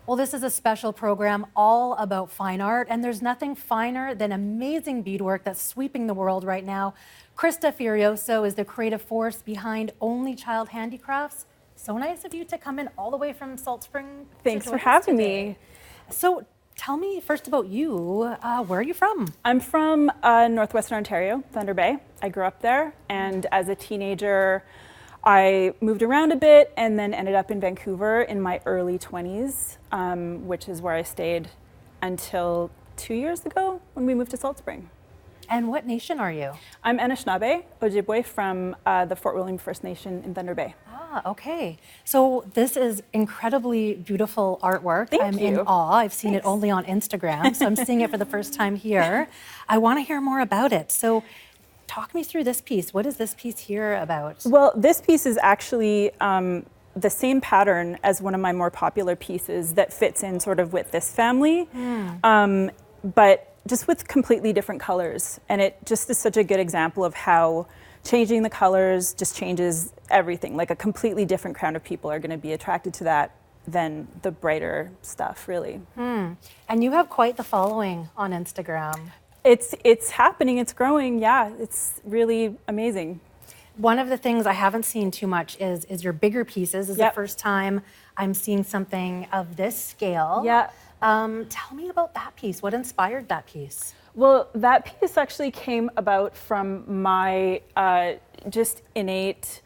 Well, this is a special program all about fine art, and there's nothing finer than amazing beadwork that's sweeping the world right now. Krysta Furioso is the creative force behind Only Child Handicrafts. So nice of you to come in all the way from Salt Spring. Thanks for having me. So tell me first about you. Where are you from? I'm from Northwestern Ontario, Thunder Bay. I grew up there, and as a teenager, I moved around a bit and then ended up in Vancouver in my early 20s, which is where I stayed until 2 years ago when we moved to Salt Spring. And what nation are you? I'm Anishnaabe, Ojibwe from the Fort William First Nation in Thunder Bay. Ah, okay. So this is incredibly beautiful artwork. Thank you. I'm in awe. I've seen it only on Instagram, so I'm seeing it for the first time here. I want to hear more about it. So talk me through this piece. What is this piece here about? Well, this piece is actually the same pattern as one of my more popular pieces that fits in sort of with this family, but just with completely different colors. And it just is such a good example of how changing the colors just changes everything. Like a completely different crowd of people are going to be attracted to that than the brighter stuff, really. And you have quite the following on Instagram. It's happening, it's growing, yeah, it's really amazing. One of the things I haven't seen too much is your bigger pieces. This is the first time I'm seeing something of this scale. Yeah. Tell me about that piece. What inspired that piece? Well, that piece actually came about from my just innate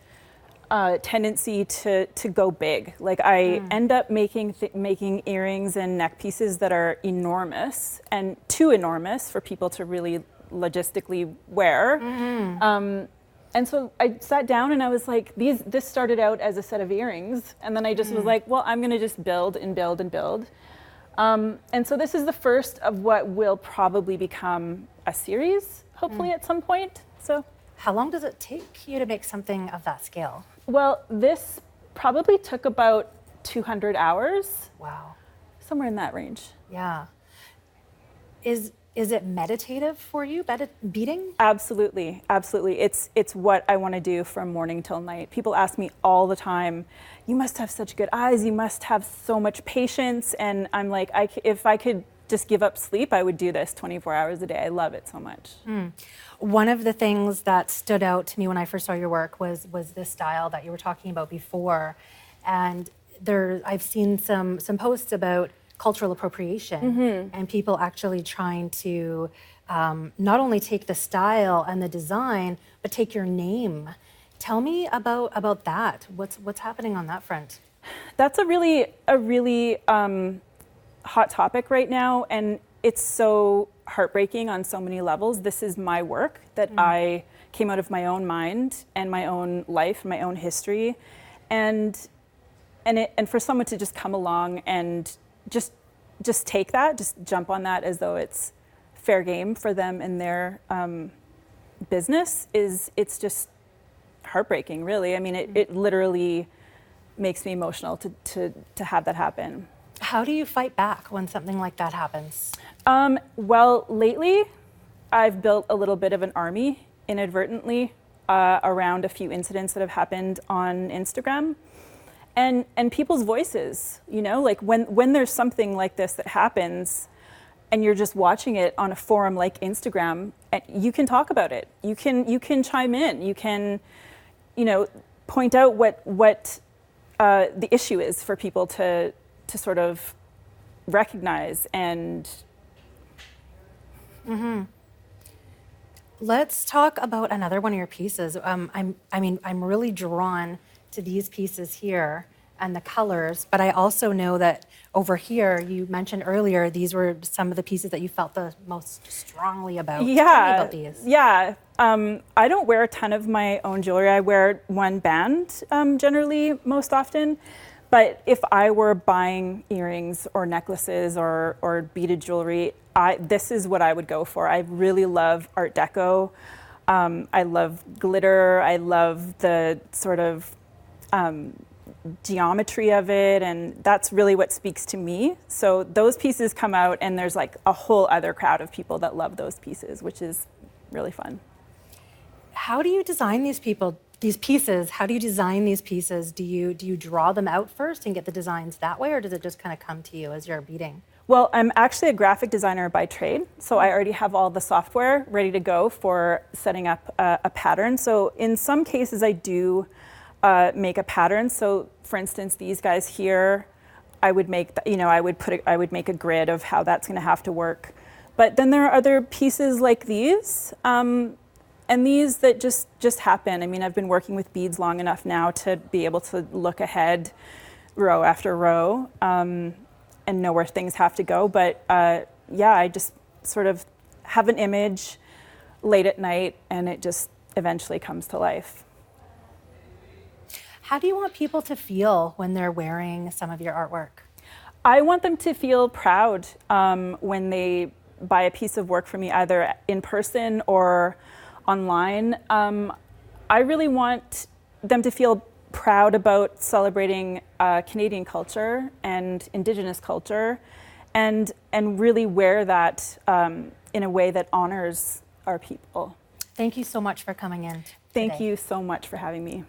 tendency to go big. Like I end up making earrings and neck pieces that are enormous and too enormous for people to really logistically wear. And so I sat down and I was like, this started out as a set of earrings, and then I just was like, well, I'm gonna just build and build and build. And so this is the first of what will probably become a series, hopefully at some point. So, how long does it take you to make something of that scale? Well, this probably took about 200 hours. Wow. Somewhere in that range. Yeah. Is it meditative for you, beading? Absolutely, absolutely. It's what I want to do from morning till night. People ask me all the time, you must have such good eyes, you must have so much patience. And I'm like, if I could just give up sleep, I would do this 24 hours a day. I love it so much. One of the things that stood out to me when I first saw your work was this style that you were talking about before. And I've seen some posts about cultural appropriation and people actually trying to not only take the style and the design, but take your name. Tell me about that. What's happening on that front? That's a really hot topic right now, and it's so heartbreaking on so many levels. This is my work that I came out of my own mind and my own life, my own history, and for someone to just come along and just take that, just jump on that as though it's fair game for them and their business it's just heartbreaking, really. I mean, it literally makes me emotional to have that happen. How do you fight back when something like that happens? Well, lately, I've built a little bit of an army inadvertently around a few incidents that have happened on Instagram. And people's voices, you know, like when there's something like this that happens and you're just watching it on a forum like Instagram, you can talk about it. You can chime in. You can, you know, point out what the issue is for people to sort of recognize and. Let's talk about another one of your pieces. I'm really drawn to these pieces here and the colors, but I also know that over here, you mentioned earlier, these were some of the pieces that you felt the most strongly about. Yeah. Tell me about these. Yeah. I don't wear a ton of my own jewelry. I wear one band generally most often. But if I were buying earrings or necklaces or beaded jewelry, this is what I would go for. I really love Art Deco. I love glitter. I love the sort of geometry of it, and that's really what speaks to me. So those pieces come out, and there's like a whole other crowd of people that love those pieces, which is really fun. How do you design these these pieces, how do you design these pieces? Do you draw them out first and get the designs that way, or does it just kind of come to you as you're beading? Well, I'm actually a graphic designer by trade, so I already have all the software ready to go for setting up a pattern. So in some cases, I do make a pattern. So for instance, these guys here, I would make, I would make a grid of how that's going to have to work. But then there are other pieces like these, and these that just happen. I mean, I've been working with beads long enough now to be able to look ahead row after row. And know where things have to go. But yeah, I just sort of have an image late at night and it just eventually comes to life. How do you want people to feel when they're wearing some of your artwork? I want them to feel proud when they buy a piece of work from me, either in person or online. I really want them to feel proud about celebrating Canadian culture and Indigenous culture, and really wear that in a way that honors our people. Thank you so much for coming in today. Thank you so much for having me.